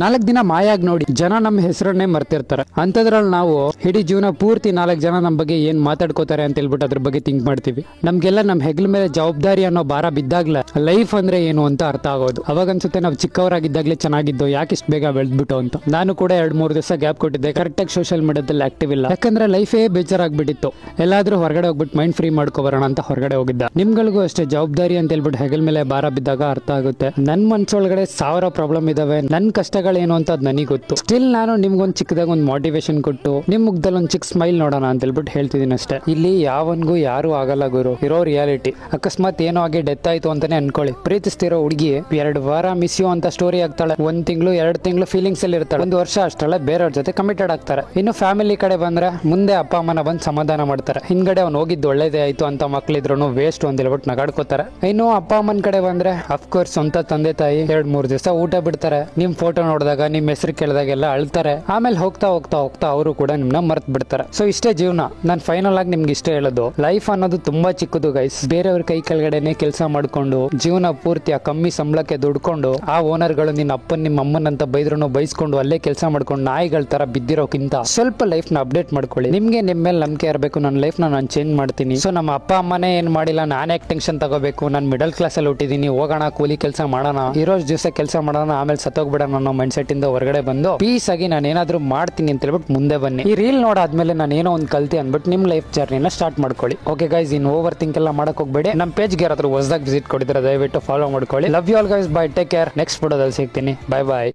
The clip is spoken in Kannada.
4 ದಿನ ಮಾಯಾಗಿ ನೋಡಿ ಜನ ನಮ್ಮ ಹೆಸರನ್ನೇ ಮರ್ತಿರ್ತಾರೆ. ಅಂತದ್ರಲ್ಲಿ ನಾವು ಇಡೀ ಜೀವನ ಪೂರ್ತಿ 4 ಜನ ನಮ್ಮ ಬಗ್ಗೆ ಏನ್ ಮಾತಾಡ್ಕೋತಾರೆ ಅಂತ ಹೇಳ್ಬಿಟ್ಟು ಅದ್ರ ಬಗ್ಗೆ ಥಿಂಕ್ ಮಾಡ್ತೀವಿ. ನಮ್ಗೆಲ್ಲ ನಮ್ಮ ಹೆಗಲ ಮೇಲೆ ಜವಾಬ್ದಾರಿ ಅನ್ನೋ ಭಾರ ಬಿದ್ದಾಗ್ಲೇ ಲೈಫ್ ಅಂದ್ರೆ ಏನು ಅಂತ ಅರ್ಥ ಆಗೋದು. ಅವಾಗ ಅನ್ಸುತ್ತೆ ನಾವು ಚಿಕ್ಕವರಾಗಿದ್ದಾಗ್ಲೇ ಚೆನ್ನಾಗಿದ್ದು, ಯಾಕೆ ಇಷ್ಟು ಬೇಗ ಬೆಳೆದ್ಬಿಟ್ಟು ಅಂತ. ನಾನು ಕೂಡ 2-3 ದಿವಸ ಗ್ಯಾಪ್ ಕೊಟ್ಟಿದ್ದೆ, ಕರೆಕ್ಟಾಗಿ ಸೋಷಿಯಲ್ ಮೀಡಿಯಾದಲ್ಲಿ ಆಕ್ಟಿವ್ ಇಲ್ಲ. ಯಾಕಂದ್ರೆ ಲೈಫೇ ಬೇಜಾರಾಗ್ಬಿಟ್ಟಿತ್ತು. ಎಲ್ಲಾದ್ರೂ ಹೊರಗಡೆ ಹೋಗ್ಬಿಟ್ಟು ಮೈಂಡ್ ಫ್ರೀ ಮಾಡ್ಕೊಬರೋಣ ಅಂತ ಹೊರಗಡೆ ಹೋಗಿದ್ದ. ನಿಮ್ಗಳಿಗೂ ಅಷ್ಟೇ ಜವಾಬ್ದಾರಿ ಅಂತ ಹೇಳ್ಬಿಟ್ಟು ಹೆಗಲ ಮೇಲೆ ಭಾರ ಬಿದ್ದಾಗ ಅರ್ಥ ಆಗುತ್ತೆ. ನನ್ ಮನ್ಸೊಳಗಡೆ 1000 ಪ್ರಾಬ್ಲಮ್ ಇದಾವೆ, ನನ್ ಕಷ್ಟಗಳೇನು ಅಂತ ಅದ್ ನನಗೆ ಗೊತ್ತು. ಸ್ಟಿಲ್ ನಾನು ನಿಮ್ಗೊಂದು ಚಿಕ್ಕದಾಗ ಒಂದು ಮೋಟಿವೇಶನ್ ಕೊಟ್ಟು ನಿಮ್ ಮುಖದಲ್ಲಿ ಒಂದು ಚಿಕ್ಕ ಸ್ಮೈಲ್ ನೋಡೋಣ ಅಂತ ಹೇಳ್ಬಿಟ್ಟು ಹೇಳ್ತಿದ್ದೀನಿ ಅಷ್ಟೇ. ಇಲ್ಲಿ ಯಾವನ್ಗೂ ಯಾರು ಆಗಲ್ಲ ಗುರು, ಇರೋ ರಿಯಾಲಿಟಿ. ಅಕಸ್ಮಾತ್ ಏನೋ ಆಗಿ ಡೆತ್ ಆಯ್ತು ಅಂತಾನೆ ಅನ್ಕೊಳ್ಳಿ, ಪ್ರೀತಿಸ್ತಿರೋ ಹುಡುಗಿ 2 ವಾರ ಮಿಸ್ ಯು ಅಂತ ಸ್ಟೋರಿ ಆಗ್ತಾಳೆ, 1 ತಿಂಗಳು 2 ತಿಂಗಳು ಫೀಲಿಂಗ್ಸ್ ಅಲ್ಲಿ ಇರ್ತಾಳೆ, 1 ವರ್ಷ ಅಷ್ಟರಲ್ಲೇ ಬೇರೆಯವ್ರ ಜೊತೆ ಕಮಿಟೆಡ್ ಆಗ್ತಾರೆ. ಇನ್ನು ಫ್ಯಾಮಿಲಿ ಕಡೆ ಬಂದ್ರೆ ಮುಂದೆ ಅಪ್ಪ ಅಮ್ಮನ ಬಂದು ಸಮಾಧಾನ ಮಾಡ್ತಾರೆ. ಹಿಂದ್ಗಡೆ ಅವ್ನು ಹೋಗಿದ್ದು ಒಳ್ಳೇದೇ ಆಯ್ತು ಅಂತ ಮಕ್ಳಿದ್ರು ವೇಸ್ಟ್ ಅಂತ ಹೇಳ್ಬಿಟ್ಟು ನಗಾಡ್ಕೋತಾರೆ. ಇನ್ನು ಅಪ್ಪ ಅಮ್ಮನ ಕಡೆ ಬಂದ್ರೆ ಅಫ್ಕೋರ್ಸ್ ಸ್ವಂತ ತಂದೆ ತಾಯಿ 2-3 ದಿವಸ ಊಟ ಬಿಡ್ತಾರೆ. ನಿಮ್ ಫೋಟೋ ನೋಡಿದಾಗ ನಿಮ್ ಹೆಸರು ಕೇಳಿದಾಗೆಲ್ಲ ಅಳ್ತಾರೆ. ಆಮೇಲೆ ಹೋಗ್ತಾ ಹೋಗ್ತಾ ಹೋಗ್ತಾ ಅವರು ಕೂಡ ನಿಮ್ನ ಮರ್ತ್ ಬಿಡ್ತಾರೆ. ಸೊ ಇಷ್ಟೇ ಜೀವನ. ನಾನು ಫೈನಲ್ ಆಗಿ ನಿಮ್ಗೆ ಇಷ್ಟ ಹೇಳೋದು, ಲೈಫ್ ಅನ್ನೋದು ತುಂಬಾ ಚಿಕ್ಕದು ಗೈಸ್. ಬೇರೆಯವ್ರ ಕೈ ಕೆಳಗಡೆನೆ ಕೆಲಸ ಮಾಡ್ಕೊಂಡು ಜೀವನ ಪೂರ್ತಿ ಆ ಕಮ್ಮಿ ಸಂಬಳಕ್ಕೆ ದುಡ್ಕೊಂಡು ಆ ಓನರ್ಗಳು ನಿನ್ನ ಅಪ್ಪನ್ ನಿಮ್ಮ ಅಮ್ಮನ್ ಅಂತ ಬೈದ್ರು ಬೈಸ್ಕೊಂಡು ಅಲ್ಲೇ ಕೆಲಸ ಮಾಡ್ಕೊಂಡು ನಾಯಿಗಳ ತರ ಬಿದ್ದಿರೋಕ್ಕಿಂತ ಸ್ವಲ್ಪ ಲೈಫ್ ನ ಅಪ್ಡೇಟ್ ಮಾಡ್ಕೊಳ್ಳಿ. ನಿಮ್ಗೆ ನಿಮ್ಮ ಮೇಲೆ ನಂಬಿಕೆ ಇರಬೇಕು. ನನ್ನ ಲೈಫ್ ನಾನು ಚೇಂಜ್ ಮಾಡ್ತೀನಿ. ಸೊ ನಮ್ಮ ಅಪ್ಪ ಅಮ್ಮನೇ ಏನ್ ಮಾಡಿಲ್ಲ, ನಾನೇ ಟೆನ್ಷನ್ ತಗೋಬೇಕು. ನಾನು ಮಿಡಲ್ ಕ್ಲಾಸ್ ಅಲ್ಲಿ ಹುಟ್ಟಿದೀನಿ, ಹೋಗೋಣ ಕೂಲಿ ಕೆಲಸ ಮಾಡೋಣ, ಇರೋ ದಿವಸ ಕೆಲಸ ಮಾಡೋಣ, ಆಮೇಲೆ ಸತ್ತೋಗ್ಬಿಡೋಣ ಅನ್ನೋ ಮೈಂಡ್ ಸೆಟ್ ಇಂದ ಹೊರಗಡೆ ಬಂದು ಪೀಸ್ ಆಗಿ ನಾನು ಏನಾದ್ರೂ ಮಾಡ್ತೀನಿ ಅಂತ ಹೇಳ್ಬಿಟ್ಟು ಮುಂದೆ ಬನ್ನಿ. ಈ ರೀಲ್ ನೋಡಾದ್ಮೇಲೆ ನಾನು ಏನೋ ಒಂದು ಕಲ್ತಿ ಅಂದ್ಬಿಟ್ಟು ನಿಮ್ ಲೈಫ್ ಜರ್ನಿನ ಸ್ಟಾರ್ಟ್ ಮಾಡ್ಕೊಳ್ಳಿ. ಓಕೆ ಗೈಸ್, ಇನ್ ಓವರ್ ಥಿಂಕ್ ಎಲ್ಲ ಮಾಡಕ್ ಹೋಗ್ಬೇಡಿ. ನಮ್ಮ ಪೇಜ್ಗೆ ಯಾರಾದ್ರೂ ಹೊಸದಾಗಿ ವಿಸಿಟ್ ಕೊಟ್ಟಿದ್ರೆ ದಯವಿಟ್ಟು ಫಾಲೋ ಮಾಡ್ಕೊಳ್ಳಿ. Love you all guys, bye, take care. Next ವಿಡಿಯೋದಲ್ಲಿ ಸಿಗ್ತೀನಿ. ಬೈ ಬಾಯ್.